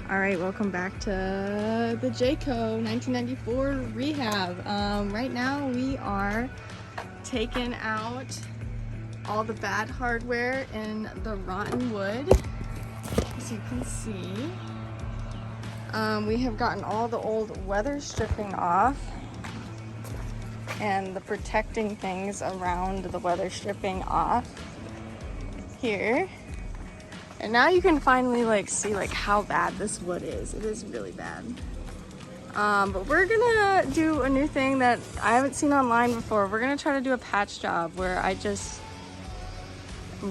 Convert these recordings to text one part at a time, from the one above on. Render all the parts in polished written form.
All right, welcome back to the Jayco 1994 rehab. Right now we are taking out all the bad hardware in the rotten wood, as you can see. We have gotten all the old weather stripping off and the protecting things around the weather stripping off here. And now you can finally see how bad this wood is. It is really bad. But we're gonna do a new thing that I haven't seen online before. We're gonna try to do a patch job where I'm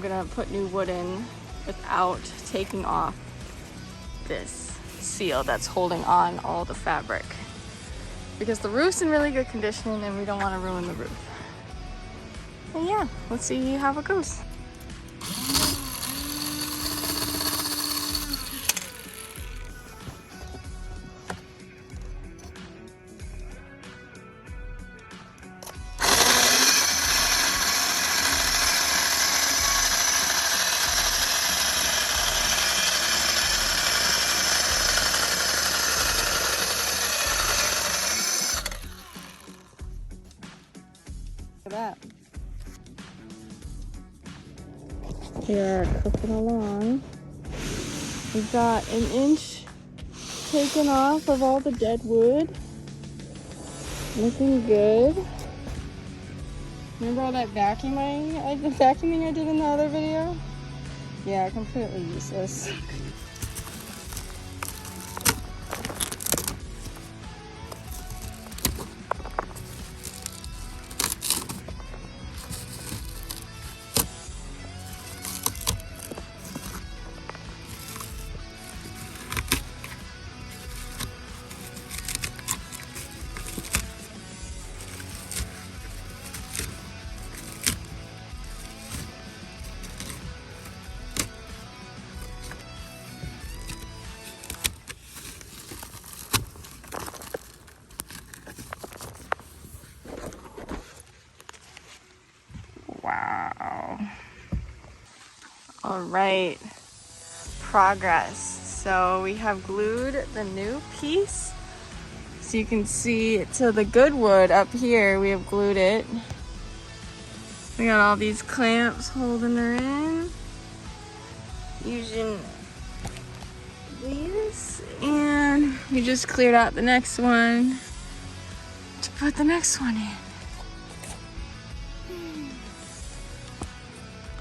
gonna put new wood in without taking off this seal that's holding on all the fabric. Because the roof's in really good condition and we don't wanna ruin the roof. And yeah, let's see how it goes. Look at that. We are cooking along. We've got an inch taken off of all the dead wood. Looking good. Remember all that vacuuming I did in the other video? Yeah, completely useless. Wow. All right, progress. So we have glued the new piece. So you can see to the good wood up here, we have glued it. We got all these clamps holding her in. Using these, and we just cleared out the next one to put the next one in.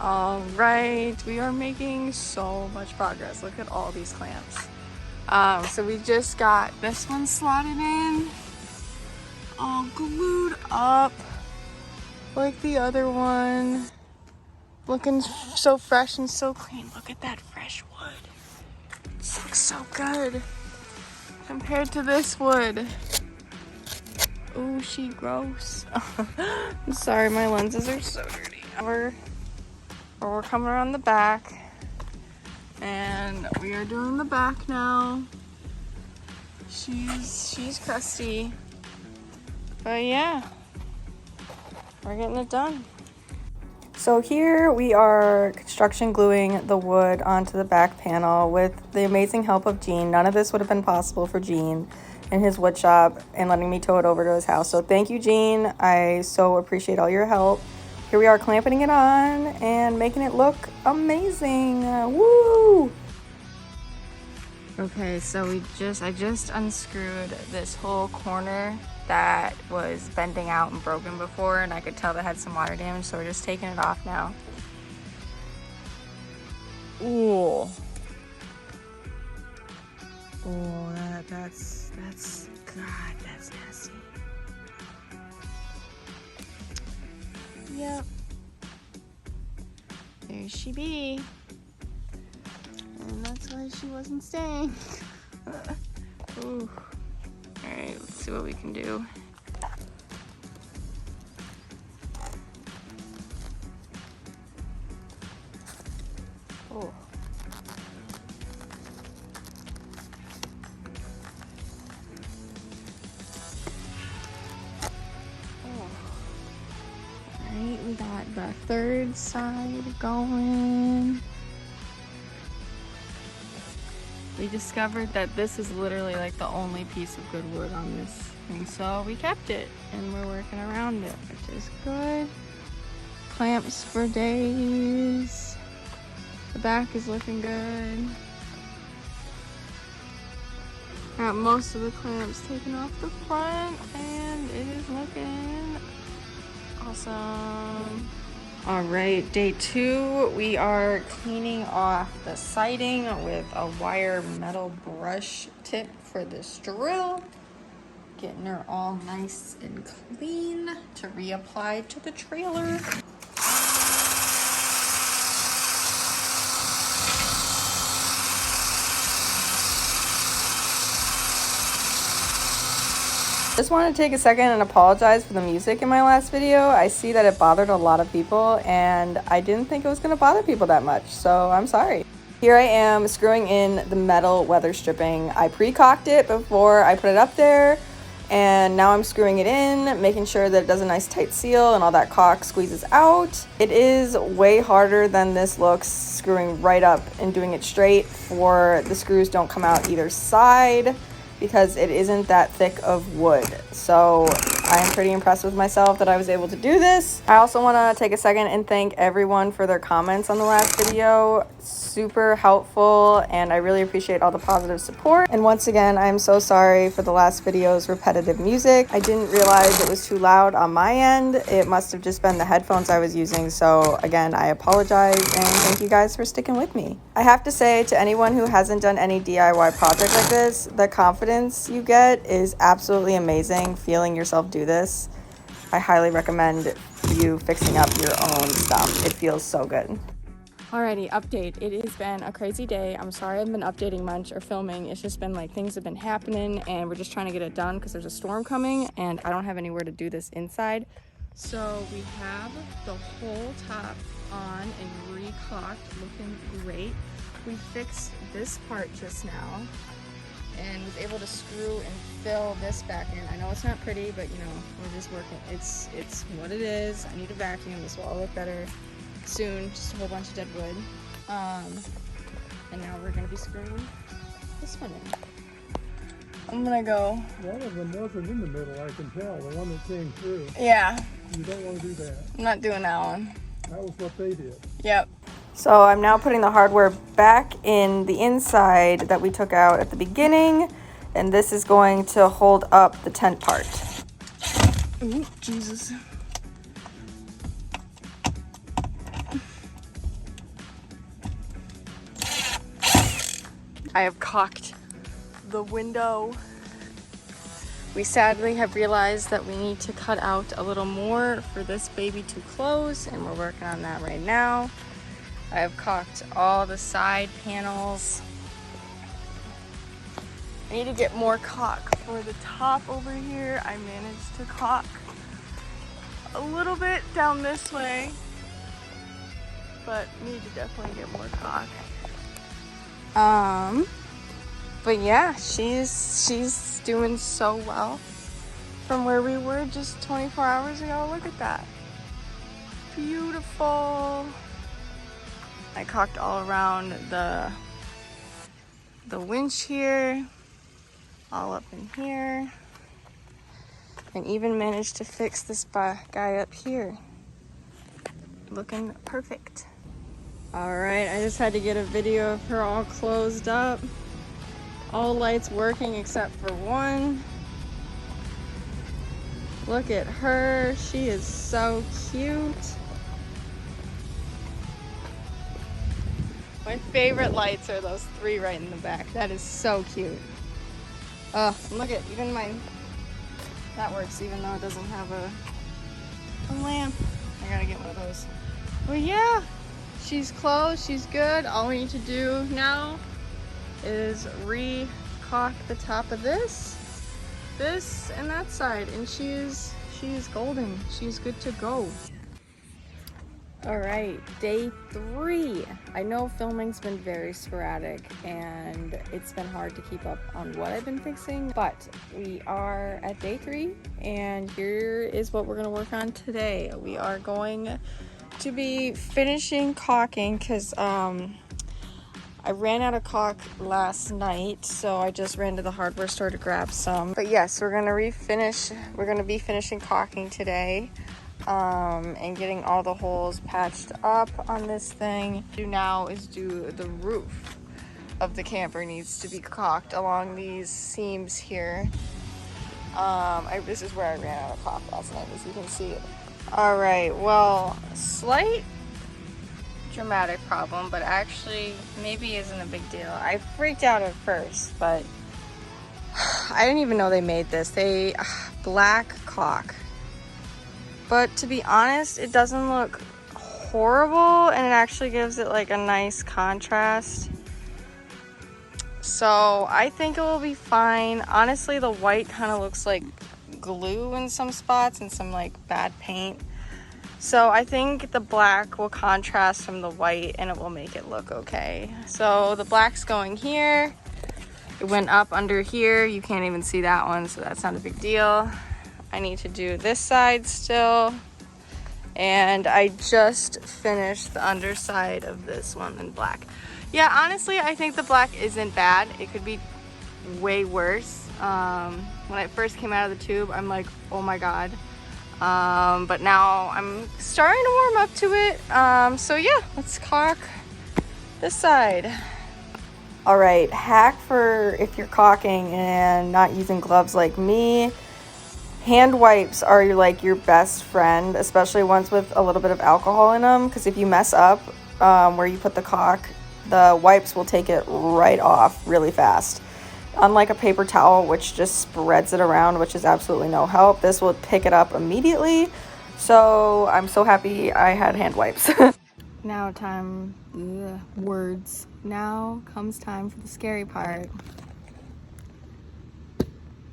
All right, we are making so much progress. Look at all these clamps. So we just got this one slotted in, all glued up like the other one. Looking so fresh and so clean. Look at that fresh wood. This looks so good compared to this wood. Oh, she gross. I'm sorry, my lenses are so dirty. We're coming around the back, and we are doing the back now. She's crusty, but yeah, we're getting it done. So here we are construction gluing the wood onto the back panel with the amazing help of Gene. None of this would have been possible for Gene in his wood shop and letting me tow it over to his house. So thank you, Gene. I so appreciate all your help. Here we are clamping it on and making it look amazing. Woo! Okay, so I just unscrewed this whole corner that was bending out and broken before, and I could tell that had some water damage, so we're just taking it off now. Ooh. Oh, that's God, that's nasty. Yep. There she be. And that's why she wasn't staying. Ooh. Alright, let's see what we can do. Oh. Alright, we got the third side going. we discovered that this is literally like the only piece of good wood on this thing, so we kept it and we're working around it, which is good. Clamps for days. The back is looking good. Got most of the clamps taken off the front and it is looking awesome. All right, day 2, we are cleaning off the siding with a wire metal brush tip for this drill. Getting her all nice and clean to reapply to the trailer. Just want to take a second and apologize for the music in my last video. I see that it bothered a lot of people and I didn't think it was going to bother people that much, so I'm sorry. Here I am screwing in the metal weather stripping. I pre-caulked it before I put it up there, and now I'm screwing it in, making sure that it does a nice tight seal and all that caulk squeezes out. It is way harder than this looks, screwing right up and doing it straight, for the screws don't come out either side, because it isn't that thick of wood. So I am pretty impressed with myself that I was able to do this. I also want to take a second and thank everyone for their comments on the last video. Super helpful, and I really appreciate all the positive support. And once again, I'm so sorry for the last video's repetitive music. I didn't realize it was too loud on my end. It must have just been the headphones I was using. So again, I apologize and thank you guys for sticking with me. I have to say, to anyone who hasn't done any DIY project like this, the confidence you get is absolutely amazing. Feeling yourself do this, I highly recommend you fixing up your own stuff. It feels so good. Alrighty, update. It has been a crazy day. I'm sorry I haven't been updating much or filming. It's just been like things have been happening and we're just trying to get it done because there's a storm coming and I don't have anywhere to do this inside. So we have the whole top on and re-caulked, looking great. We fixed this part just now and was able to screw and fill this back in. I know it's not pretty, but you know, we're just working. It's what it is. I need a vacuum. This will all look better soon. Just a whole bunch of dead wood. And now we're gonna be screwing this one in. I'm gonna go. One of them wasn't in the middle, I can tell. The one that came through. Yeah. You don't want to do that. I'm not doing that one. That was what they did. Yep. So I'm now putting the hardware back in the inside that we took out at the beginning, and this is going to hold up the tent part. Ooh, Jesus. I have caulked the window. We sadly have realized that we need to cut out a little more for this baby to close, and we're working on that right now. I have caulked all the side panels. I need to get more caulk for the top over here. I managed to caulk a little bit down this way, but need to definitely get more caulk. But yeah, she's doing so well from where we were just 24 hours ago. Look at that. Beautiful. I caulked all around the winch here, all up in here, and even managed to fix this guy up here. Looking perfect. All right, I just had to get a video of her all closed up. All lights working except for one. Look at her, she is so cute. My favorite lights are those 3 right in the back. That is so cute. Look at, even that works even though it doesn't have a lamp. I gotta get one of those. Well, yeah, she's closed, she's good. All we need to do now is re-caulk the top of this, and that side, and she's golden. She's good to go. All right, day 3. I know filming's been very sporadic and it's been hard to keep up on what I've been fixing, but we are at day 3 and here is what we're gonna work on today. We are going to be finishing caulking because I ran out of caulk last night, so I just ran to the hardware store to grab some. But yes, we're gonna be finishing caulking today, and getting all the holes patched up on this thing. Do now is do the roof of the camper. Needs to be caulked along these seams here. This is where I ran out of caulk last night, as you can see. All right, well, slight dramatic problem, but actually maybe isn't a big deal. I freaked out at first, but I didn't even know they made this. Black caulk. But to be honest, it doesn't look horrible, and it actually gives it like a nice contrast. So I think it will be fine. Honestly, the white kind of looks like glue in some spots and some like bad paint. So I think the black will contrast from the white and it will make it look okay. So the black's going here. It went up under here. You can't even see that one, so that's not a big deal. I need to do this side still. And I just finished the underside of this one in black. Yeah, honestly, I think the black isn't bad. It could be way worse. When I first came out of the tube, I'm like, oh my God. But now I'm starting to warm up to it. So yeah, let's caulk this side. All right, hack for if you're caulking and not using gloves like me. Hand wipes are like your best friend, especially ones with a little bit of alcohol in them, because if you mess up where you put the caulk, the wipes will take it right off really fast. Unlike a paper towel, which just spreads it around, which is absolutely no help, this will pick it up immediately. So I'm so happy I had hand wipes. Now Now comes time for the scary part.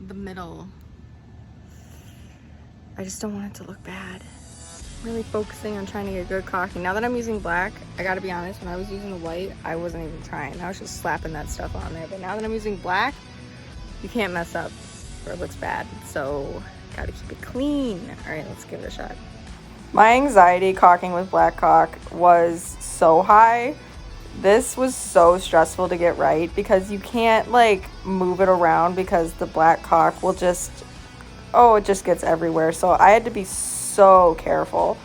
The middle. I just don't want it to look bad. Really focusing on trying to get good caulking. Now that I'm using black, I gotta be honest, when I was using the white, I wasn't even trying. I was just slapping that stuff on there. But now that I'm using black, you can't mess up or it looks bad. So, gotta keep it clean. All right, let's give it a shot. My anxiety caulking with black caulk was so high. This was so stressful to get right because you can't like move it around because the black caulk will just, it just gets everywhere. So I had to be so careful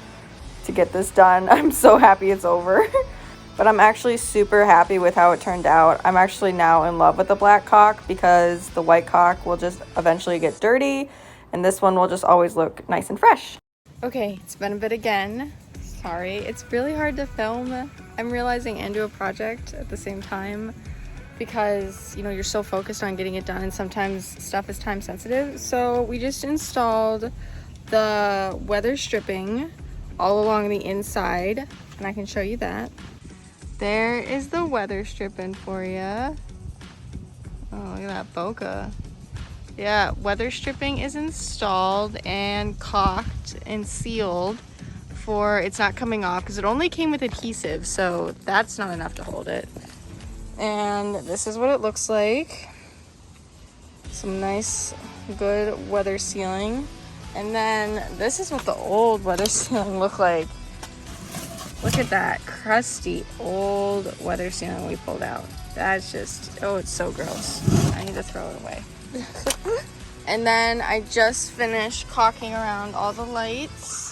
to get this done. I'm so happy it's over. But I'm actually super happy with how it turned out. I'm actually now in love with the black caulk because the white caulk will just eventually get dirty and this one will just always look nice and fresh. Okay, it's been a bit again. Sorry, it's really hard to film. I'm realizing and do a project at the same time because, you're so focused on getting it done and sometimes stuff is time sensitive. So we just installed the weather stripping all along the inside and I can show you that. There is the weather stripping for you. Oh, look at that bokeh. Yeah, weather stripping is installed and caulked and sealed for it's not coming off because it only came with adhesive, so that's not enough to hold it. And this is what it looks like. Some nice, good weather sealing. And then this is what the old weather sealing looked like. Look at that crusty old weather sealing we pulled out. That's just, it's so gross. I need to throw it away. And then I just finished caulking around all the lights.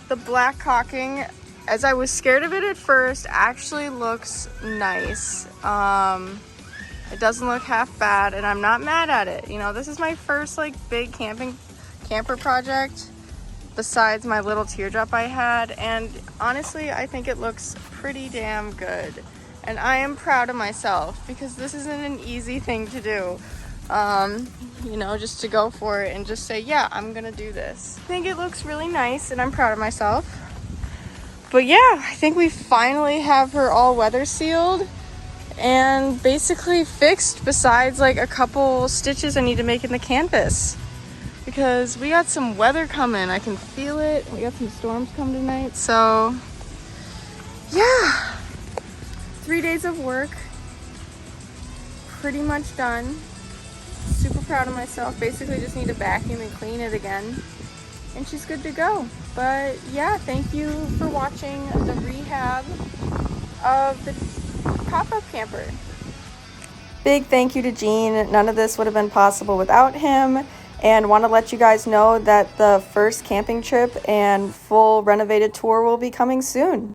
The black caulking, as I was scared of it at first, actually looks nice. It doesn't look half bad and I'm not mad at it. This is my first like big camper project besides my little teardrop I had, and honestly I think it looks pretty damn good. And I am proud of myself because this isn't an easy thing to do. Just to go for it and just say, yeah, I'm gonna do this. I think it looks really nice and I'm proud of myself. But yeah, I think we finally have her all weather sealed and basically fixed, besides like a couple stitches I need to make in the canvas. Because we got some weather coming, I can feel it. We got some storms coming tonight, so yeah. 3 days of work, pretty much done. Super proud of myself. Basically just need to vacuum and clean it again and she's good to go. But yeah, thank you for watching the rehab of the pop-up camper. Big thank you to Gene. None of this would have been possible without him. And want to let you guys know that the first camping trip and full renovated tour will be coming soon.